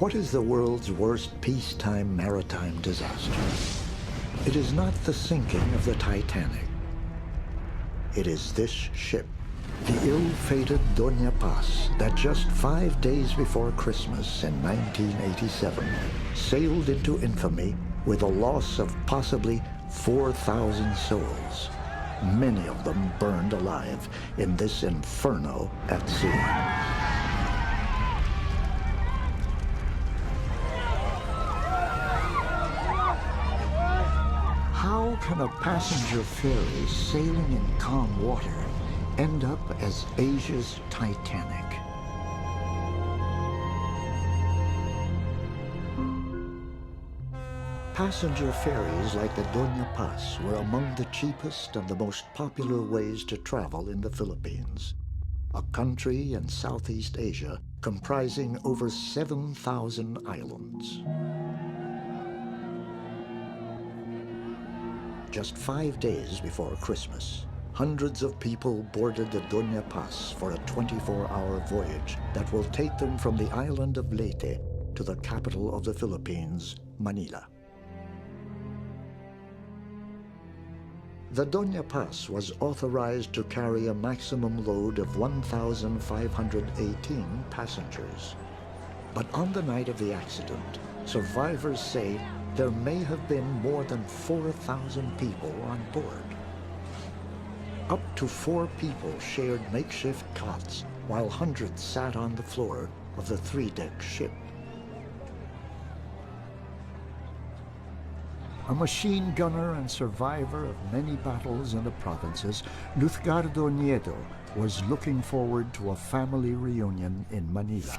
What is the world's worst peacetime maritime disaster? It is not the sinking of the Titanic. It is this ship, the ill-fated Doña Paz, that just 5 days before Christmas in 1987 sailed into infamy with a loss of possibly 4,000 souls, many of them burned alive in this inferno at sea. How can a passenger ferry sailing in calm water end up as Asia's Titanic? Passenger ferries like the Doña Paz were among the cheapest and the most popular ways to travel in the Philippines, a country in Southeast Asia comprising over 7,000 islands. Just 5 days before Christmas, hundreds of people boarded the Doña Paz for a 24-hour voyage that will take them from the island of Leyte to the capital of the Philippines, Manila. The Doña Paz was authorized to carry a maximum load of 1,518 passengers. But on the night of the accident, survivors say there may have been more than 4,000 people on board. Up to 4 people shared makeshift cots, while hundreds sat on the floor of the 3-deck ship. A machine gunner and survivor of many battles in the provinces, Luzgardo Nieto was looking forward to a family reunion in Manila.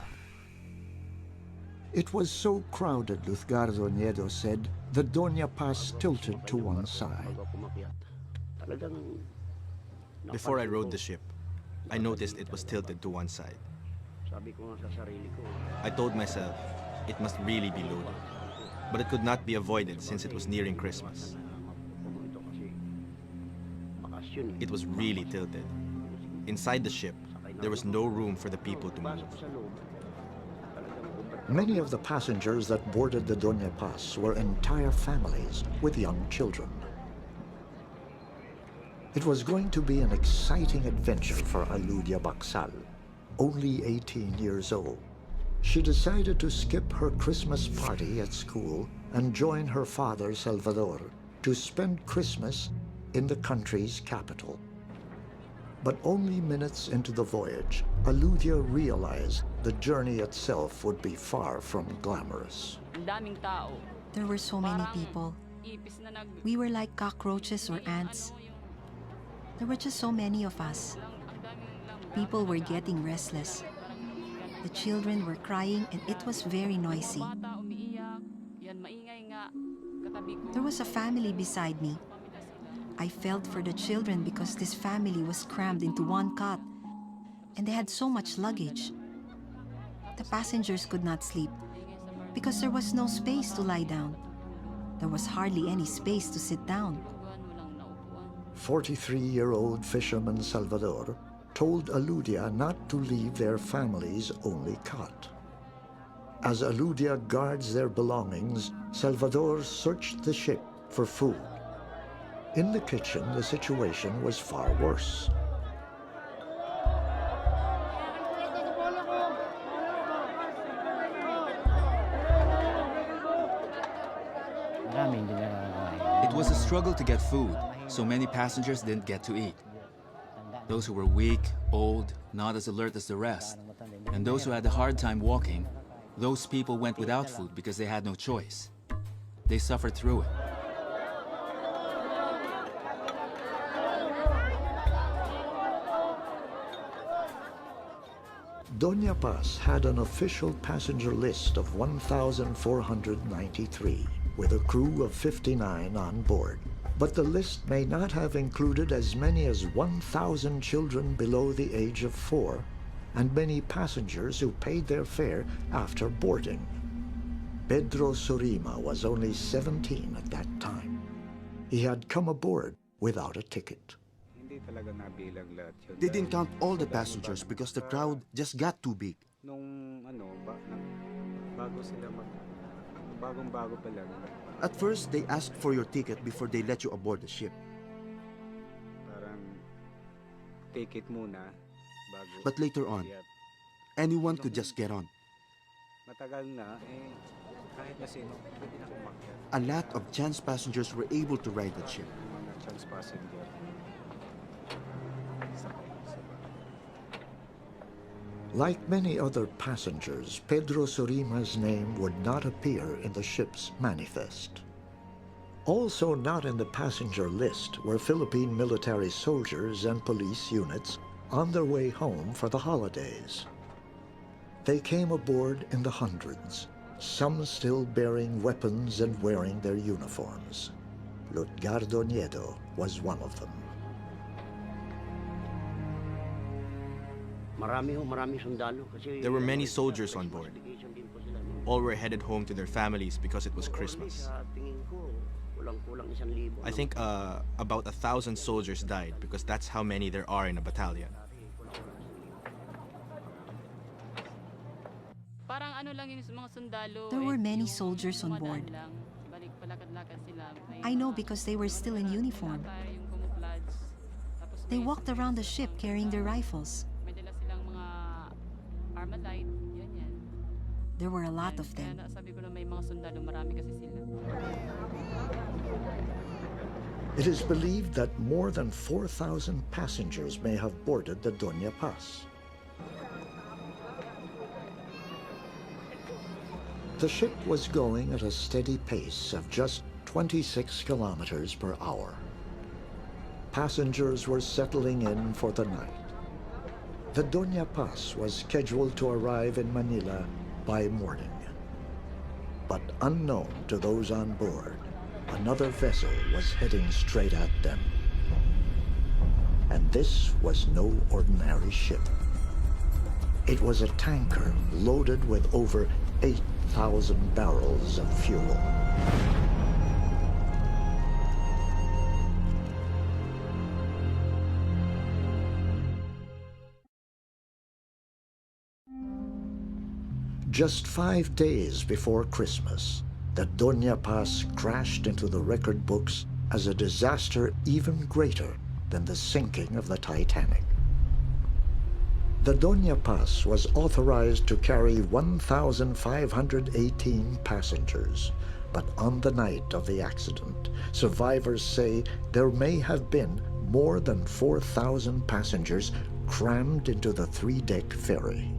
It was so crowded, Luzgardo Nieto said, the Doña Paz tilted to one side. Before I rode the ship, I noticed it was tilted to one side. I told myself it must really be loaded, but it could not be avoided since it was nearing Christmas. It was really tilted. Inside the ship, there was no room for the people to move. Many of the passengers that boarded the Doña Paz were entire families with young children. It was going to be an exciting adventure for Aludia Baksal, only 18 years old. She decided to skip her Christmas party at school and join her father, Salvador, to spend Christmas in the country's capital. But only minutes into the voyage, Aludia realized the journey itself would be far from glamorous. There were so many people. We were like cockroaches or ants. There were just so many of us. People were getting restless. The children were crying and it was very noisy. There was a family beside me. I felt for the children because this family was crammed into one cot and they had so much luggage. The passengers could not sleep because there was no space to lie down. There was hardly any space to sit down. 43-year-old fisherman Salvador told Aludia not to leave their family's only cot. As Aludia guards their belongings, Salvador searched the ship for food. In the kitchen, the situation was far worse. It was a struggle to get food, so many passengers didn't get to eat. Those who were weak, old, not as alert as the rest, and those who had a hard time walking, those people went without food because they had no choice. They suffered through it. Doña Paz had an official passenger list of 1,493, with a crew of 59 on board. But the list may not have included as many as 1,000 children below the age of 4, and many passengers who paid their fare after boarding. Pedro Surima was only 17 at that time. He had come aboard without a ticket. They didn't count all the passengers because the crowd just got too big. At first, they asked for your ticket before they let you aboard the ship. But later on, anyone could just get on. A lot of chance passengers were able to ride that ship. Like many other passengers, Pedro Surima's name would not appear in the ship's manifest. Also not in the passenger list were Philippine military soldiers and police units on their way home for the holidays. They came aboard in the hundreds, some still bearing weapons and wearing their uniforms. Lutgardo Nieto was one of them. There were many soldiers on board. All were headed home to their families because it was Christmas. I think about 1,000 soldiers died because that's how many there are in a battalion. There were many soldiers on board. I know because they were still in uniform. They walked around the ship carrying their rifles. There were a lot of them. It is believed that more than 4,000 passengers may have boarded the Doña Paz. The ship was going at a steady pace of just 26 kilometers per hour. Passengers were settling in for the night. The Doña Paz was scheduled to arrive in Manila by morning. But unknown to those on board, another vessel was heading straight at them. And this was no ordinary ship. It was a tanker loaded with over 8,000 barrels of fuel. Just 5 days before Christmas, the Doña Paz crashed into the record books as a disaster even greater than the sinking of the Titanic. The Doña Paz was authorized to carry 1,518 passengers, but on the night of the accident, survivors say there may have been more than 4,000 passengers crammed into the 3-deck ferry.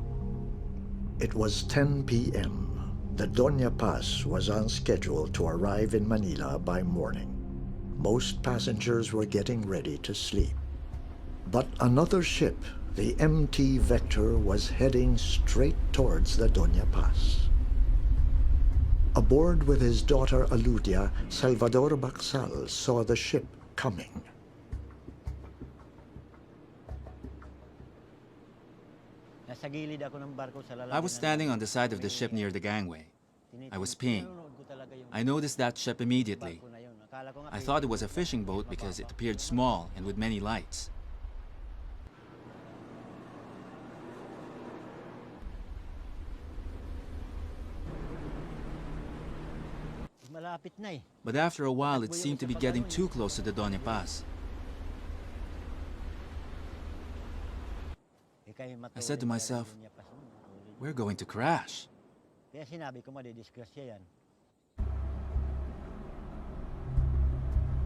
It was 10 p.m. The Doña Paz was on schedule to arrive in Manila by morning. Most passengers were getting ready to sleep. But another ship, the MT Vector, was heading straight towards the Doña Paz. Aboard with his daughter Aludia, Salvador Baxal saw the ship coming. I was standing on the side of the ship near the gangway. I was peeing. I noticed that ship immediately. I thought it was a fishing boat because it appeared small and with many lights. But after a while, it seemed to be getting too close to the Doña Paz. I said to myself, we're going to crash.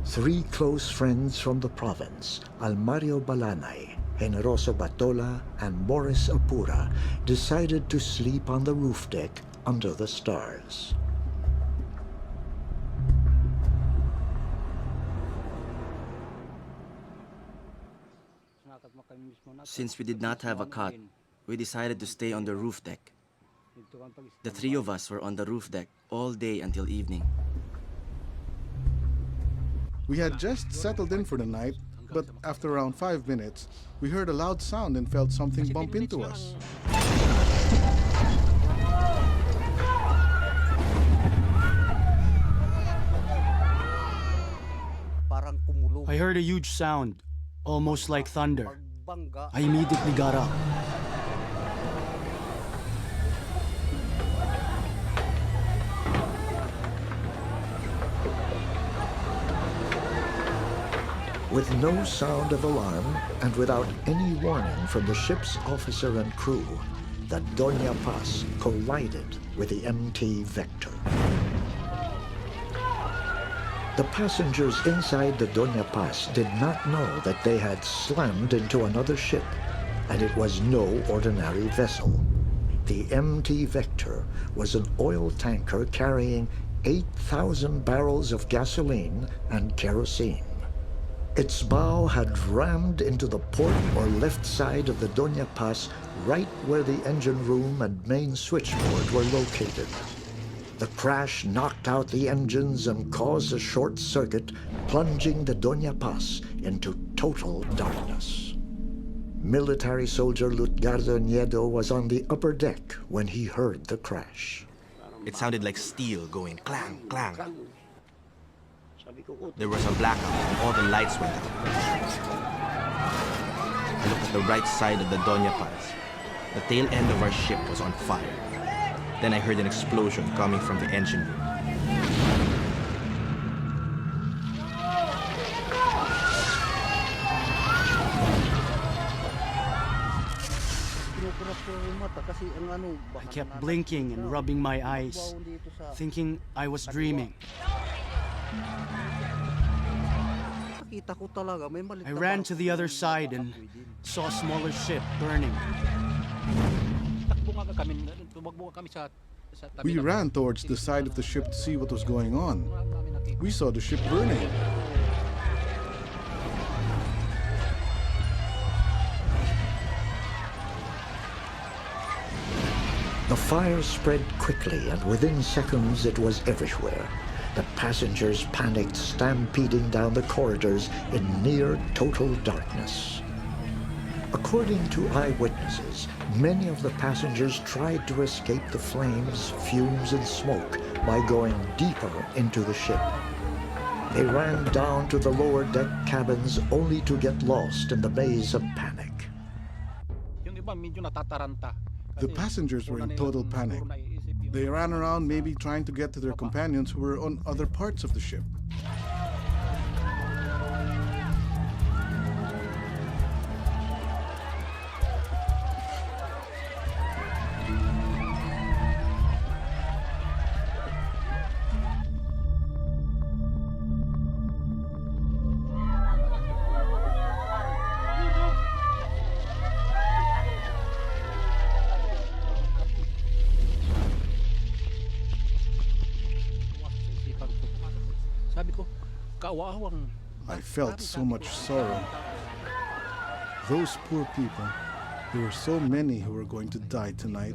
Three close friends from the province, Almario Balanay, Generoso Batola, and Morris Apura, decided to sleep on the roof deck under the stars. Since we did not have a cot, we decided to stay on the roof deck. The three of us were on the roof deck all day until evening. We had just settled in for the night, but after around 5 minutes, we heard a loud sound and felt something bump into us. I heard a huge sound, almost like thunder. I immediately got up. With no sound of alarm and without any warning from the ship's officer and crew, the Doña Paz collided with the MT Vector. The passengers inside the Doña Paz did not know that they had slammed into another ship, and it was no ordinary vessel. The MT Vector was an oil tanker carrying 8,000 barrels of gasoline and kerosene. Its bow had rammed into the port or left side of the Doña Paz, right where the engine room and main switchboard were located. The crash knocked out the engines and caused a short circuit, plunging the Doña Paz into total darkness. Military soldier Lutgardo Nieto was on the upper deck when he heard the crash. It sounded like steel going clang, clang. There was a blackout and all the lights went out. I looked at the right side of the Doña Paz. The tail end of our ship was on fire. Then I heard an explosion coming from the engine room. I kept blinking and rubbing my eyes, thinking I was dreaming. I ran to the other side and saw a smaller ship burning. We ran towards the side of the ship to see what was going on. We saw the ship burning. The fire spread quickly, and within seconds it was everywhere. The passengers panicked, stampeding down the corridors in near total darkness. According to eyewitnesses, many of the passengers tried to escape the flames, fumes, and smoke by going deeper into the ship. They ran down to the lower deck cabins only to get lost in the maze of panic. The passengers were in total panic. They ran around, maybe trying to get to their companions who were on other parts of the ship. I felt so much sorrow. Those poor people, there were so many who were going to die tonight.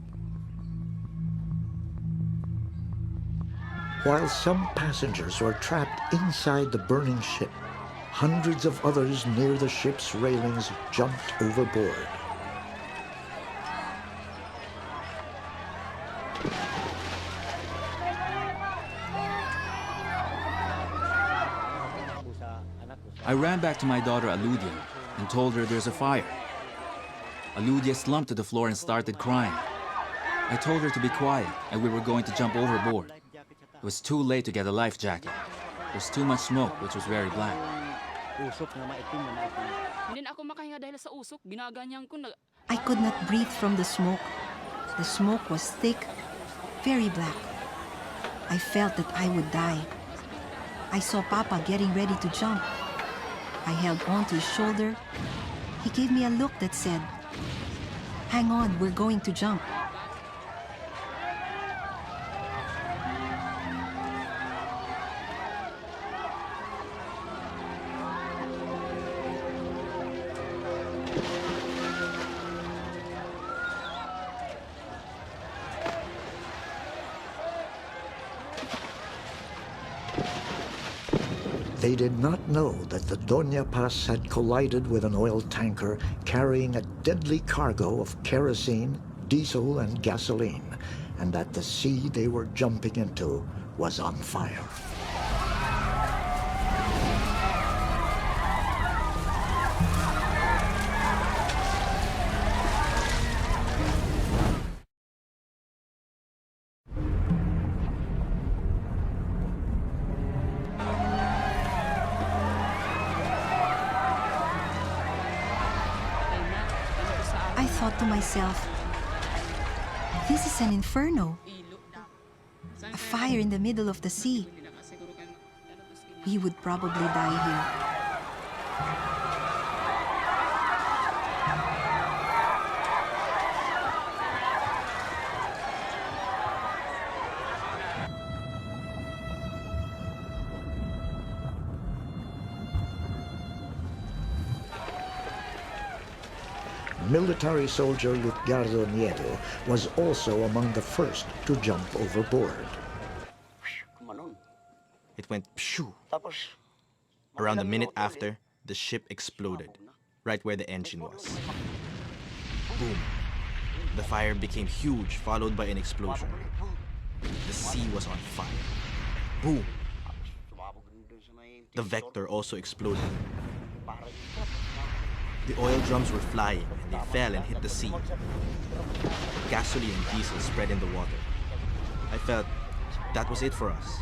While some passengers were trapped inside the burning ship, hundreds of others near the ship's railings jumped overboard. I ran back to my daughter Aludia and told her there's a fire. Aludia slumped to the floor and started crying. I told her to be quiet and we were going to jump overboard. It was too late to get a life jacket. There was too much smoke, which was very black. I could not breathe from the smoke. The smoke was thick, very black. I felt that I would die. I saw Papa getting ready to jump. I held on to his shoulder. He gave me a look that said, "Hang on, we're going to jump." They did not know that the Doña Paz had collided with an oil tanker carrying a deadly cargo of kerosene, diesel, and gasoline, and that the sea they were jumping into was on fire. thought to myself, this is an inferno. A fire in the middle of the sea. We would probably die here. Military soldier Lutgardo Nieto was also among the first to jump overboard. It went pshoo. Around a minute after, the ship exploded, right where the engine was. Boom. The fire became huge, followed by an explosion. The sea was on fire. Boom. The Vector also exploded. The oil drums were flying, and they fell and hit the sea. Gasoline and diesel spread in the water. I felt that was it for us.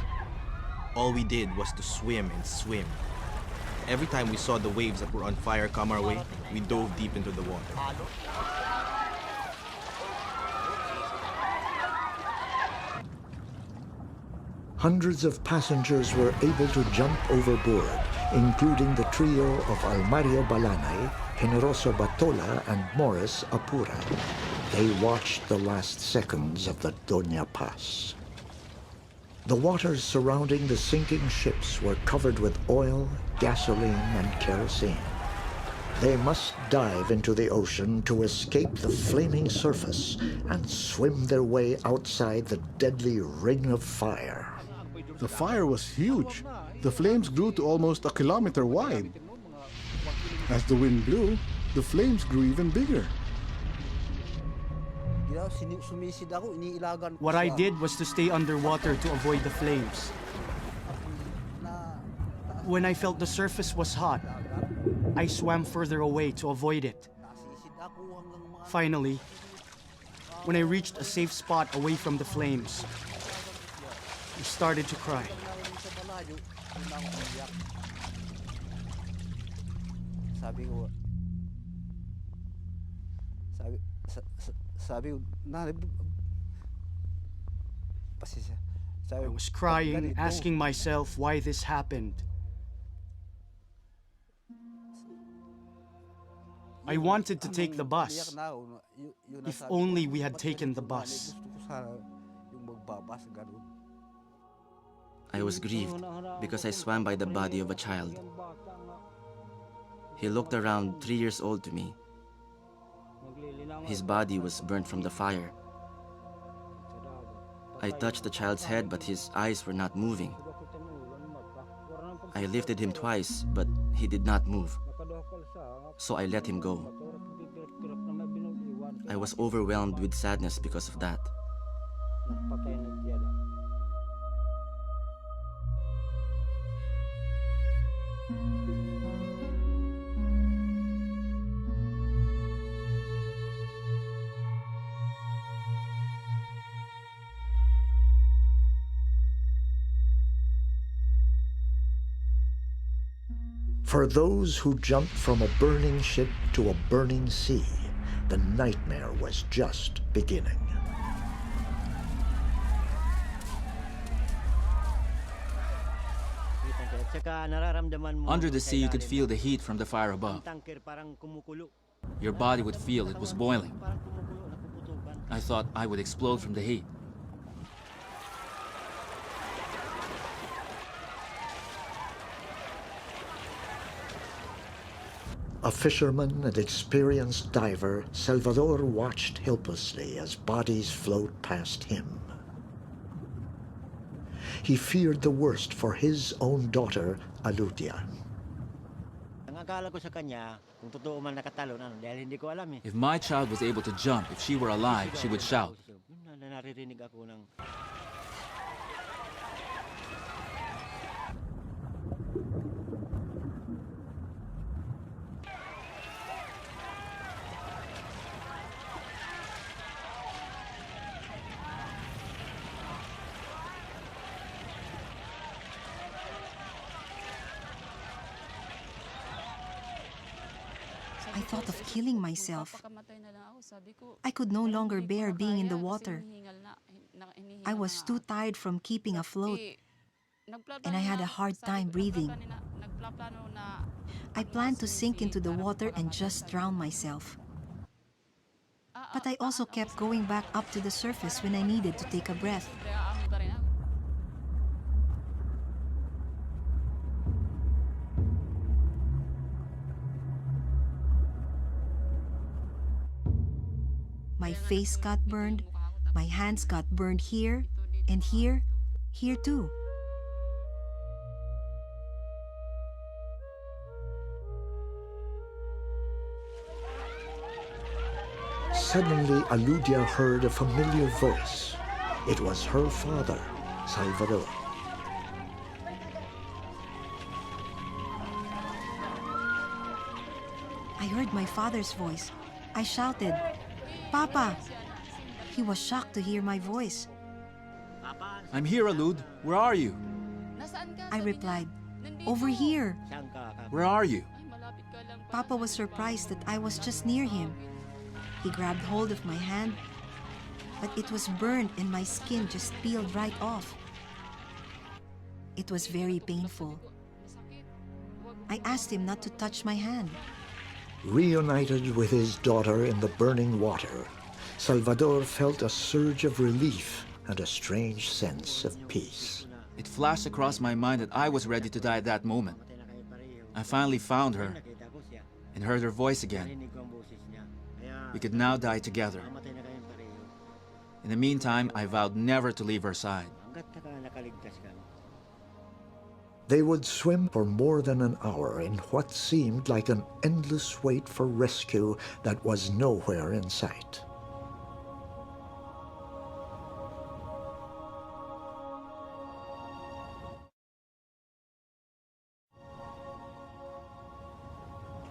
All we did was to swim and swim. Every time we saw the waves that were on fire come our way, we dove deep into the water. Hundreds of passengers were able to jump overboard, including the trio of Almario Balanay, Generoso Batola, and Morris Apura. They watched the last seconds of the Doña Paz. The waters surrounding the sinking ships were covered with oil, gasoline, and kerosene. They must dive into the ocean to escape the flaming surface and swim their way outside the deadly ring of fire. The fire was huge. The flames grew to almost a kilometer wide. As the wind blew, the flames grew even bigger. What I did was to stay underwater to avoid the flames. When I felt the surface was hot, I swam further away to avoid it. Finally, when I reached a safe spot away from the flames, I started to cry. I was crying, asking myself why this happened. I wanted to take the bus. If only we had taken the bus. I was grieved because I swam by the body of a child. He looked around 3 years old to me. His body was burnt from the fire. I touched the child's head, but his eyes were not moving. I lifted him twice, but he did not move. So I let him go. I was overwhelmed with sadness because of that. For those who jumped from a burning ship to a burning sea, the nightmare was just beginning. Under the sea, you could feel the heat from the fire above. Your body would feel it was boiling. I thought I would explode from the heat. A fisherman and experienced diver, Salvador watched helplessly as bodies float past him. He feared the worst for his own daughter, Alutia. If my child was able to jump, if she were alive, she would shout. I thought of killing myself. I could no longer bear being in the water. I was too tired from keeping afloat, and I had a hard time breathing. I planned to sink into the water and just drown myself. But I also kept going back up to the surface when I needed to take a breath. My face got burned, my hands got burned here, and here too. Suddenly, Aludia heard a familiar voice. It was her father, Salvador. I heard my father's voice. I shouted, "Papa!" He was shocked to hear my voice. I'm here, Alud. Where are you? I replied, "Over here." Where are you? Papa was surprised that I was just near him. He grabbed hold of my hand, but it was burned and my skin just peeled right off. It was very painful. I asked him not to touch my hand. Reunited with his daughter in the burning water, Salvador felt a surge of relief and a strange sense of peace. It flashed across my mind that I was ready to die at that moment. I finally found her and heard her voice again. We could now die together. In the meantime, I vowed never to leave her side. They would swim for more than an hour in what seemed like an endless wait for rescue that was nowhere in sight.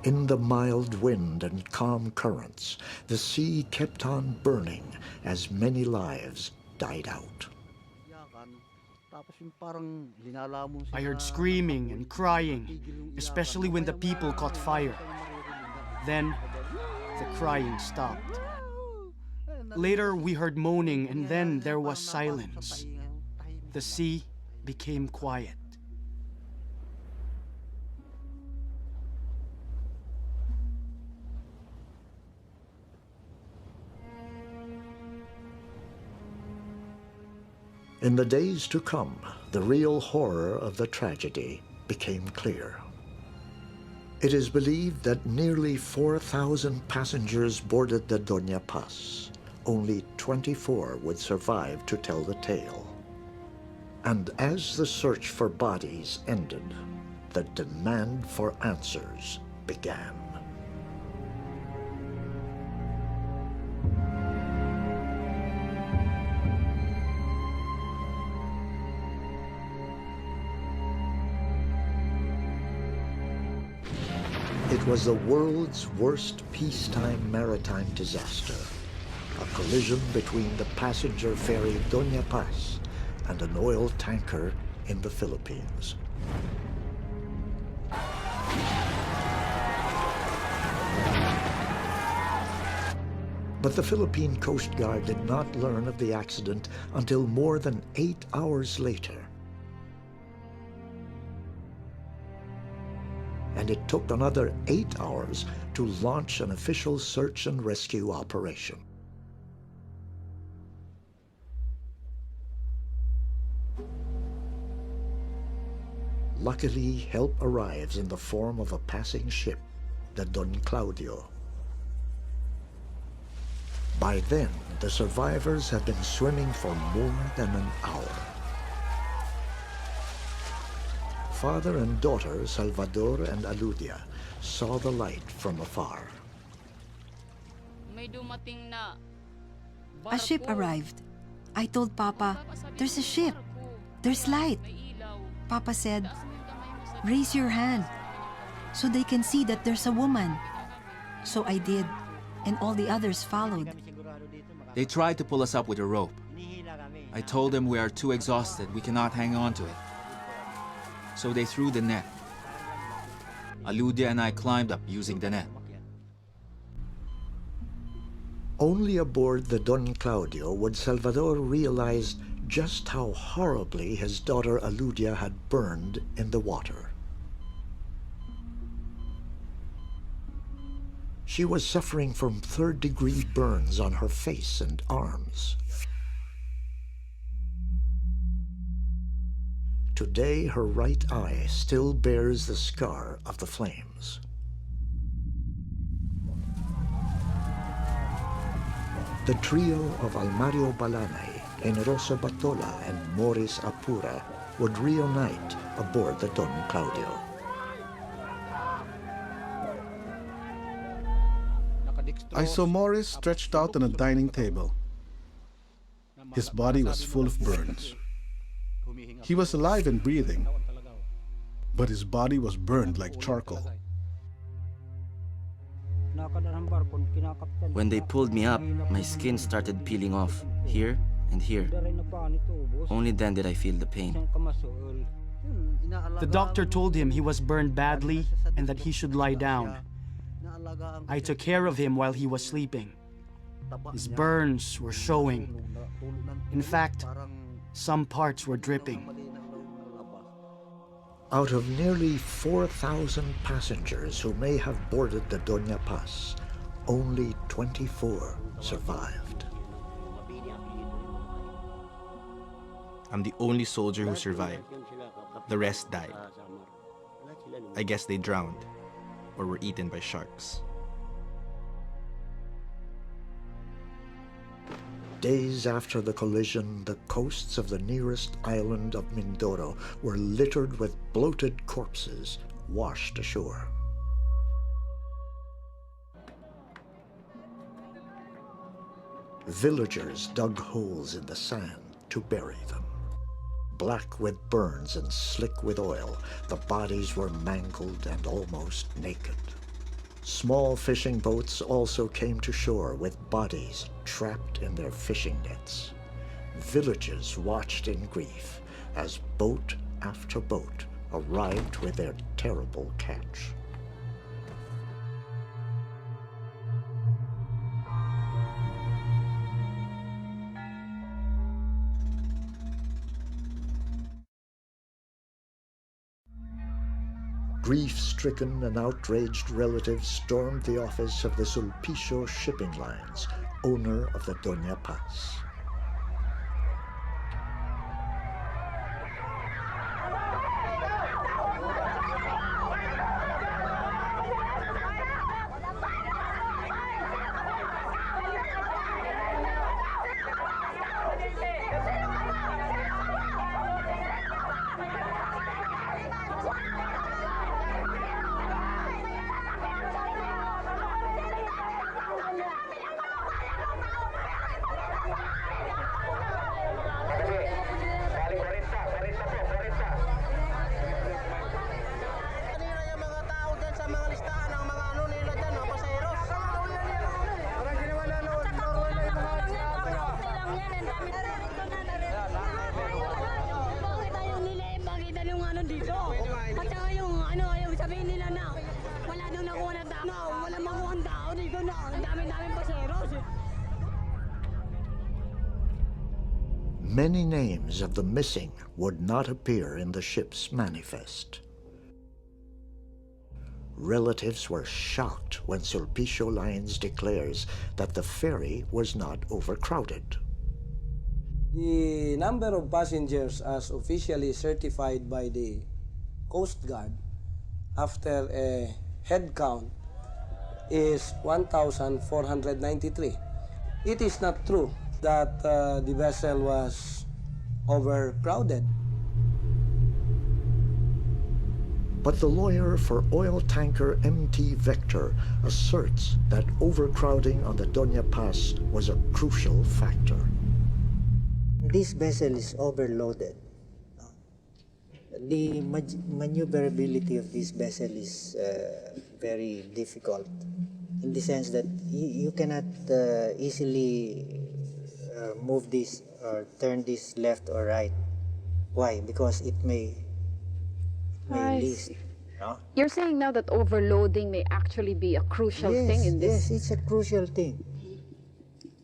In the mild wind and calm currents, the sea kept on burning as many lives died out. I heard screaming and crying, especially when the people caught fire. Then, the crying stopped. Later, we heard moaning, and then there was silence. The sea became quiet. In the days to come, the real horror of the tragedy became clear. It is believed that nearly 4,000 passengers boarded the Doña Paz. Only 24 would survive to tell the tale. And as the search for bodies ended, the demand for answers began. It was the world's worst peacetime maritime disaster, a collision between the passenger ferry Doña Paz and an oil tanker in the Philippines. But the Philippine Coast Guard did not learn of the accident until more than 8 hours later. And it took another 8 hours to launch an official search and rescue operation. Luckily, help arrives in the form of a passing ship, the Don Claudio. By then, the survivors had been swimming for more than an hour. Father and daughter, Salvador and Aludia, saw the light from afar. A ship arrived. I told Papa, "There's a ship. There's light." Papa said, "Raise your hand so they can see that there's a woman." So I did, and all the others followed. They tried to pull us up with a rope. I told them we are too exhausted, we cannot hang on to it. So they threw the net. Aludia and I climbed up using the net. Only aboard the Don Claudio would Salvador realize just how horribly his daughter Aludia had burned in the water. She was suffering from third-degree burns on her face and arms. Today, her right eye still bears the scar of the flames. The trio of Almario Balanay, Generoso Batola, and Morris Apura would reunite aboard the Don Claudio. I saw Morris stretched out on a dining table. His body was full of burns. He was alive and breathing, but his body was burned like charcoal. When they pulled me up, my skin started peeling off, here and here. Only then did I feel the pain. The doctor told him he was burned badly and that he should lie down. I took care of him while he was sleeping. His burns were showing. In fact, some parts were dripping. Out of nearly 4,000 passengers who may have boarded the Doña Paz, only 24 survived. I'm the only soldier who survived. The rest died. I guess they drowned or were eaten by sharks. Days after the collision, the coasts of the nearest island of Mindoro were littered with bloated corpses washed ashore. Villagers dug holes in the sand to bury them. Black with burns and slick with oil, the bodies were mangled and almost naked. Small fishing boats also came to shore with bodies trapped in their fishing nets. Villages watched in grief as boat after boat arrived with their terrible catch. Grief-stricken and outraged relatives stormed the office of the Sulpicio Shipping Lines, owner of the Doña Paz. Many names of the missing would not appear in the ship's manifest. Relatives were shocked when Sulpicio Lines declares that the ferry was not overcrowded. The number of passengers as officially certified by the Coast Guard after a head count is 1,493. It is not true that the vessel was overcrowded. But the lawyer for oil tanker MT Vector asserts that overcrowding on the Doña Paz was a crucial factor. This vessel is overloaded. The maneuverability of this vessel is very difficult in the sense that you cannot easily move this or turn this left or right. Why? Because it may least. No? You're saying now that overloading may actually be a crucial thing in this? Yes, it's a crucial thing.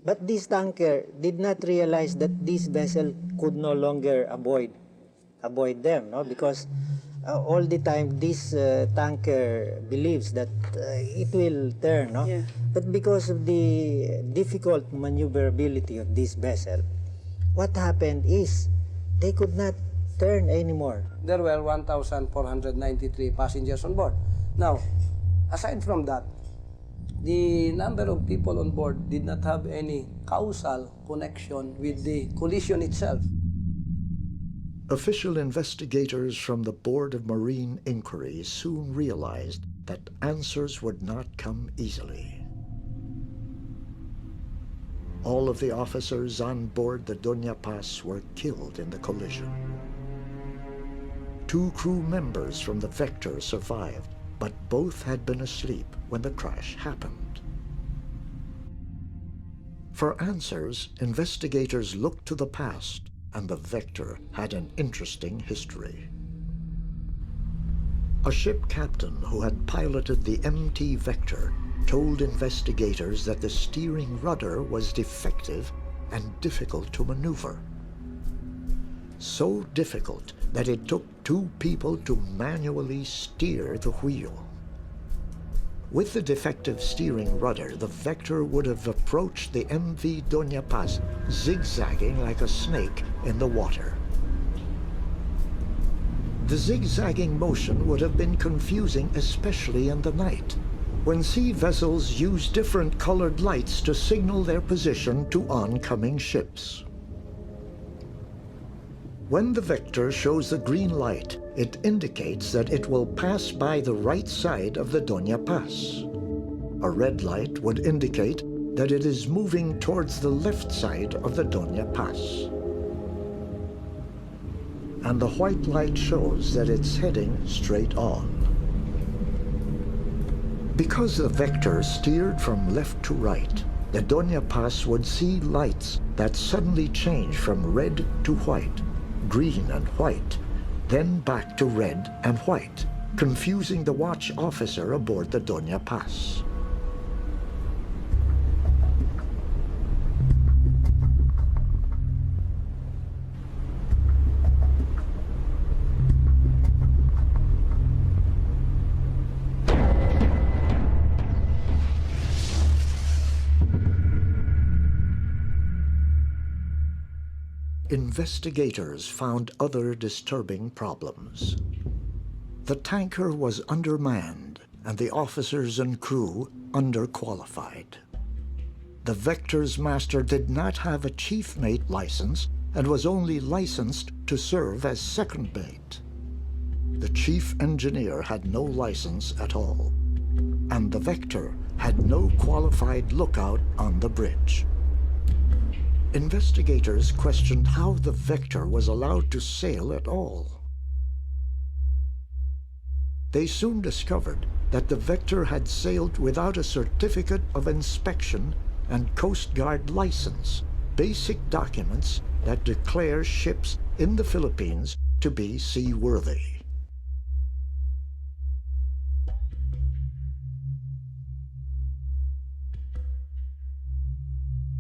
But this tanker did not realize that this vessel could no longer avoid them, no? Because all the time this tanker believes that it will turn, no? Yeah. But because of the difficult maneuverability of this vessel, what happened is they could not turn anymore. There were 1,493 passengers on board. Now, aside from that, the number of people on board did not have any causal connection with the collision itself. Official investigators from the Board of Marine Inquiry soon realized that answers would not come easily. All of the officers on board the Doña Paz were killed in the collision. 2 crew members from the Vector survived, but both had been asleep when the crash happened. For answers, investigators looked to the past, and the Vector had an interesting history. A ship captain who had piloted the MT Vector told investigators that the steering rudder was defective and difficult to maneuver. So difficult that it took 2 people to manually steer the wheel. With the defective steering rudder, the Vector would have approached the MV Doña Paz, zigzagging like a snake in the water. The zigzagging motion would have been confusing, especially in the night, when sea vessels use different colored lights to signal their position to oncoming ships. When the Vector shows the green light, it indicates that it will pass by the right side of the Doña Paz. A red light would indicate that it is moving towards the left side of the Doña Paz. And the white light shows that it's heading straight on. Because the Vector steered from left to right, the Doña Paz would see lights that suddenly change from red to white, green and white, then back to red and white, confusing the watch officer aboard the Doña Paz. Investigators found other disturbing problems. The tanker was undermanned and the officers and crew underqualified. The Vector's master did not have a chief mate license and was only licensed to serve as second mate. The chief engineer had no license at all, and the Vector had no qualified lookout on the bridge. Investigators questioned how the Vector was allowed to sail at all. They soon discovered that the Vector had sailed without a certificate of inspection and Coast Guard license, basic documents that declare ships in the Philippines to be seaworthy.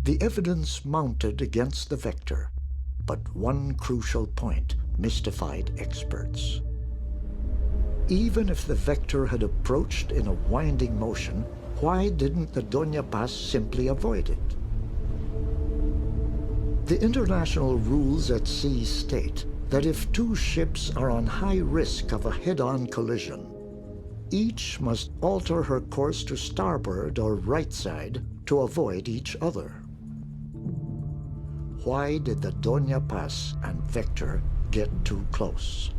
The evidence mounted against the Vector, but one crucial point mystified experts. Even if the Vector had approached in a winding motion, why didn't the Doña Paz simply avoid it? The international rules at sea state that if 2 ships are on high risk of a head-on collision, each must alter her course to starboard or right side to avoid each other. Why did the Doña Paz and Vector get too close?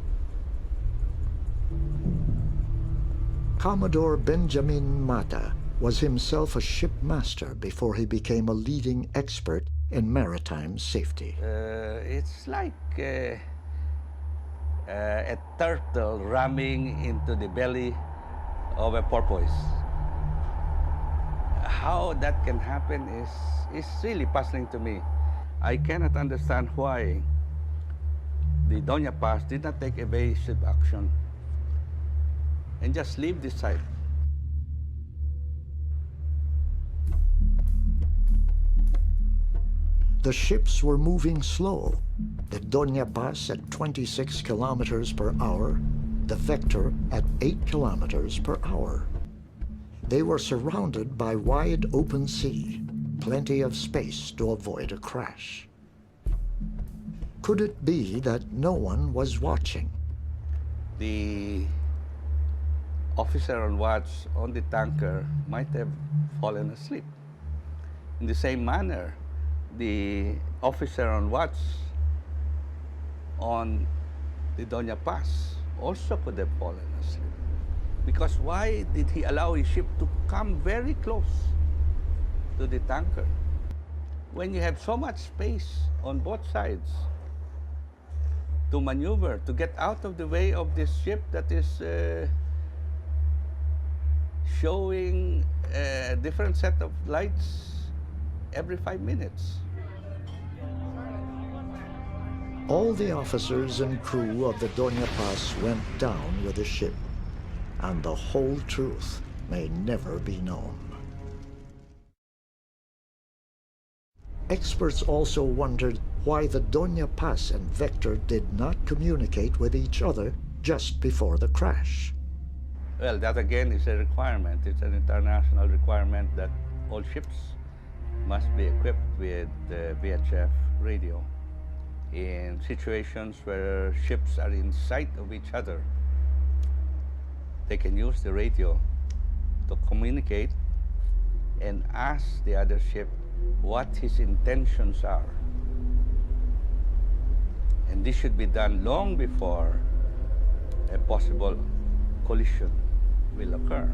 Commodore Benjamin Mata was himself a shipmaster before he became a leading expert in maritime safety. It's like a turtle ramming into the belly of a porpoise. How that can happen is really puzzling to me. I cannot understand why the Doña Paz did not take evasive action and just leave this site. The ships were moving slow, the Doña Paz at 26 kilometers per hour, the Vector at 8 kilometers per hour. They were surrounded by wide open sea, plenty of space to avoid a crash. Could it be that no one was watching? The officer on watch on the tanker might have fallen asleep. In the same manner, the officer on watch on the Doña Paz also could have fallen asleep. Because why did he allow his ship to come very close to the tanker? When you have so much space on both sides to maneuver, to get out of the way of this ship that is showing a different set of lights every 5 minutes. All the officers and crew of the Doña Paz went down with the ship, and the whole truth may never be known. Experts also wondered why the Doña Paz and Vector did not communicate with each other just before the crash. Well, that again is a requirement. It's an international requirement that all ships must be equipped with the VHF radio. In situations where ships are in sight of each other, they can use the radio to communicate and ask the other ship what his intentions are. And this should be done long before a possible collision will occur.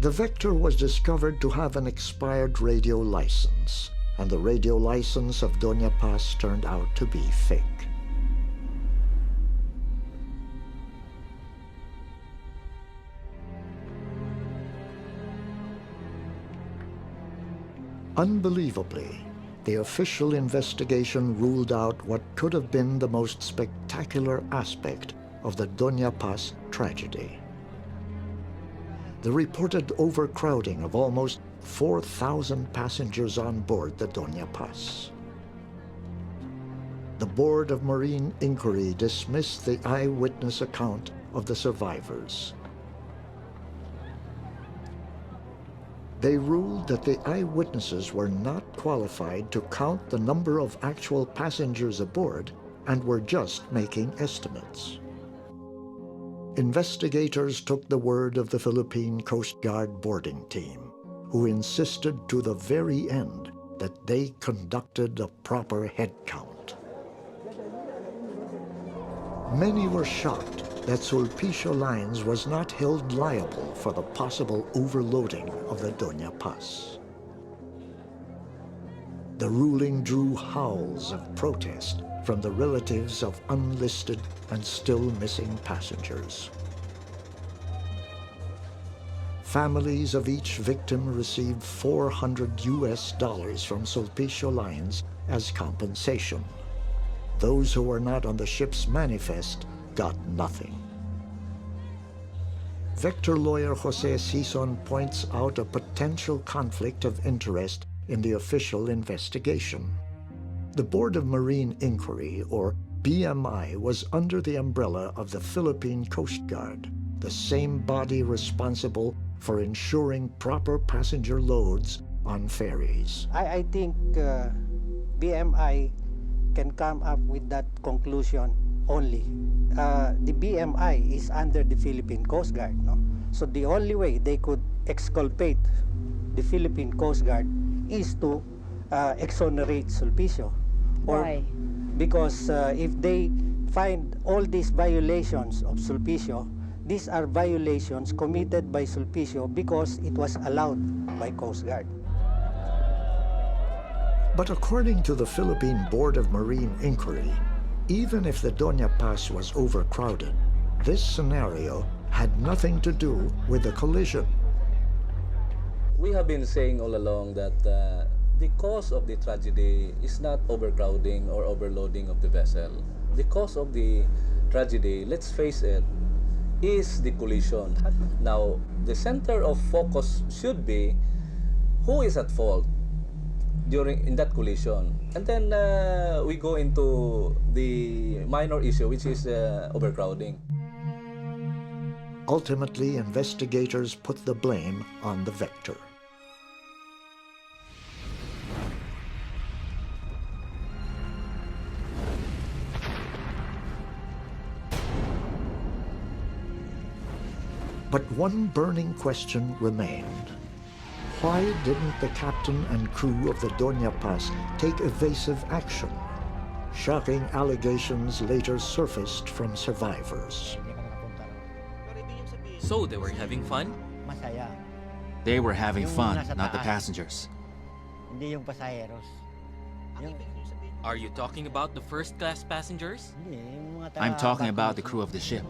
The Vector was discovered to have an expired radio license, and the radio license of Doña Paz turned out to be fake. Unbelievably, the official investigation ruled out what could have been the most spectacular aspect of the Doña Paz tragedy. The reported overcrowding of almost 4,000 passengers on board the Doña Paz. The Board of Marine Inquiry dismissed the eyewitness account of the survivors. They ruled that the eyewitnesses were not qualified to count the number of actual passengers aboard and were just making estimates. Investigators took the word of the Philippine Coast Guard boarding team, who insisted to the very end that they conducted a proper head count. Many were shocked that Sulpicio Lines was not held liable for the possible overloading of the Doña Paz. The ruling drew howls of protest from the relatives of unlisted and still missing passengers. Families of each victim received $400 from Sulpicio Lines as compensation. Those who were not on the ship's manifest got nothing. Vector lawyer Jose Sison points out a potential conflict of interest in the official investigation. The Board of Marine Inquiry, or BMI, was under the umbrella of the Philippine Coast Guard, the same body responsible for ensuring proper passenger loads on ferries. I think BMI can come up with that conclusion only. The BMI is under the Philippine Coast Guard, no? So the only way they could exculpate the Philippine Coast Guard is to exonerate Sulpicio. Why? Because if they find all these violations of Sulpicio, these are violations committed by Sulpicio because it was allowed by Coast Guard. But according to the Philippine Board of Marine Inquiry, even if the Doña Paz was overcrowded, this scenario had nothing to do with the collision. We have been saying all along that the cause of the tragedy is not overcrowding or overloading of the vessel. The cause of the tragedy, let's face it, is the collision. Now, the center of focus should be who is at fault in that collision, and then we go into the minor issue, which is overcrowding. Ultimately, investigators put the blame on the vector. But one burning question remained. Why didn't the captain and crew of the Doña Paz take evasive action? Shocking allegations later surfaced from survivors. So they were having fun? Masaya. They were having fun, nasa not the taas. passengers. Hindi yung pasaheros. Are you talking about the first-class passengers? Hindi, yung mga I'm talking about the crew of the ship.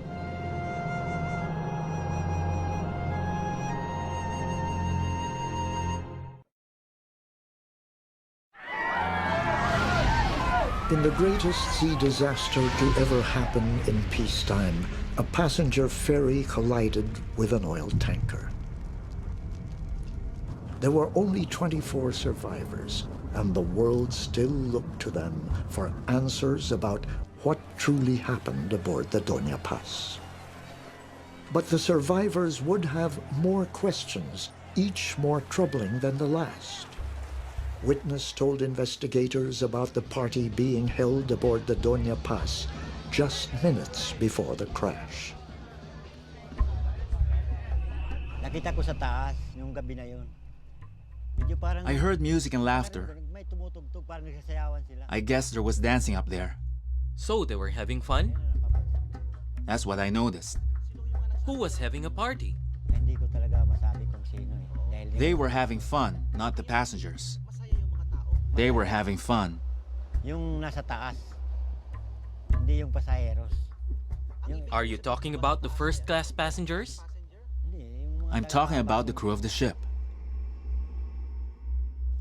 In the greatest sea disaster to ever happen in peacetime, a passenger ferry collided with an oil tanker. There were only 24 survivors, and the world still looked to them for answers about what truly happened aboard the Doña Paz. But the survivors would have more questions, each more troubling than the last. Witness told investigators about the party being held aboard the Doña Paz just minutes before the crash. Nakita ko sa taas yung gabi na yun. Medyo parang I heard music and laughter. may tumutugtog, parang nagsasayawan sila. I guess there was dancing up there. So they were having fun? That's what I noticed. Who was having a party? Hindi ko talaga masabi kung sino eh. Dahil They were having fun, not the passengers. They were having fun. yung nasa taas, hindi yung pasaheros. Are you talking about the first-class passengers? I'm talking about the crew of the ship.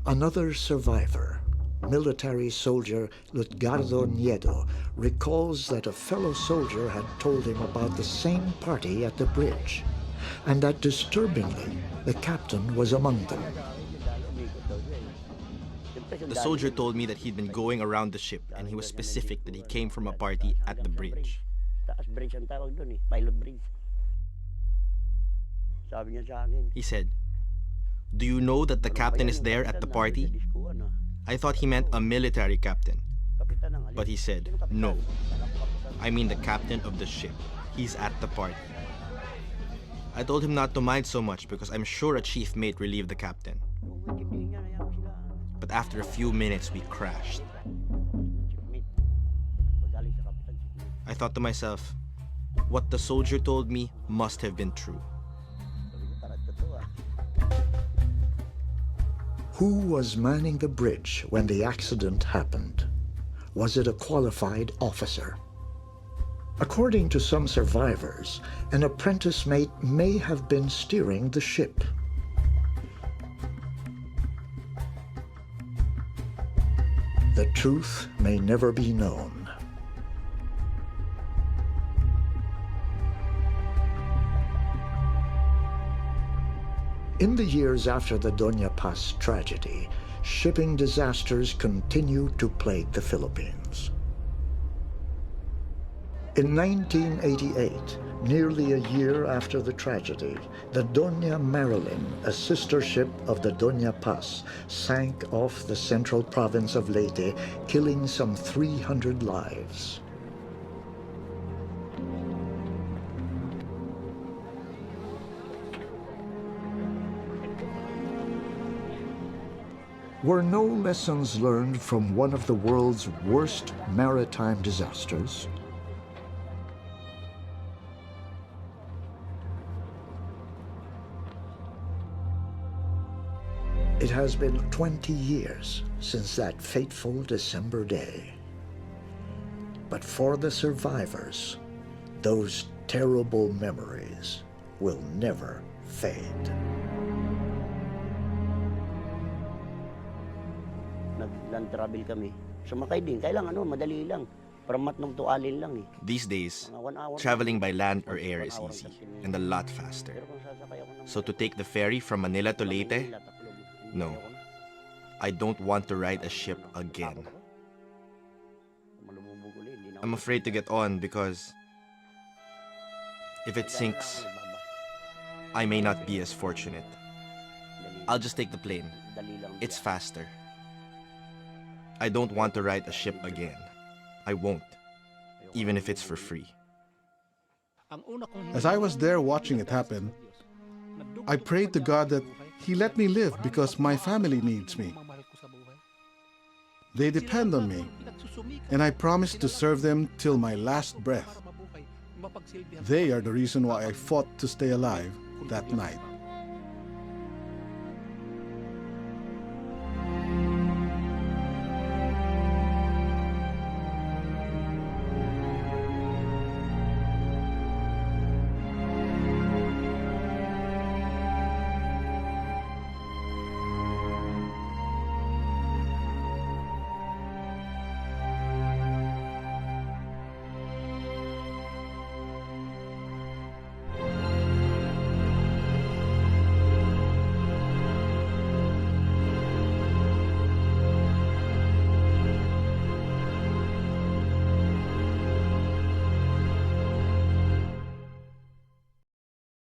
Another survivor, military soldier Lutgardo Nieto, recalls that a fellow soldier had told him about the same party at the bridge, and that disturbingly, the captain was among them. The soldier told me that he'd been going around the ship, and he was specific that he came from a party at the bridge. Taas bridge ang tawag doon eh, pilot bridge. Sabi niya sa akin. He said, "Do you know that the captain is there at the party?" I thought he meant a military captain. But he said, "No, I mean the captain of the ship. He's at the party." I told him not to mind so much because I'm sure a chief mate relieved the captain. But after a few minutes, we crashed. I thought to myself, what the soldier told me must have been true. Who was manning the bridge when the accident happened? Was it a qualified officer? According to some survivors, an apprentice mate may have been steering the ship. The truth may never be known. In the years after the Doña Paz tragedy, shipping disasters continued to plague the Philippines. In 1988, nearly a year after the tragedy, the Doña Marilyn, a sister ship of the Doña Paz, sank off the central province of Leyte, killing some 300 lives. Were no lessons learned from one of the world's worst maritime disasters? It has been 20 years since that fateful December day. But for the survivors, those terrible memories will never fade. Nag-land travel kami. Sumakay din. Kailangan madali lang. From Matnong to Alin lang eh. These days, traveling by land or air is easy and a lot faster. So to take the ferry from Manila to Leyte, No. I don't want to ride a ship again. I'm afraid to get on because if it sinks, I may not be as fortunate. I'll just take the plane. It's faster. I don't want to ride a ship again. I won't, even if it's for free. As I was there watching it happen, I prayed to God that He let me live because my family needs me. They depend on me, and I promised to serve them till my last breath. They are the reason why I fought to stay alive that night.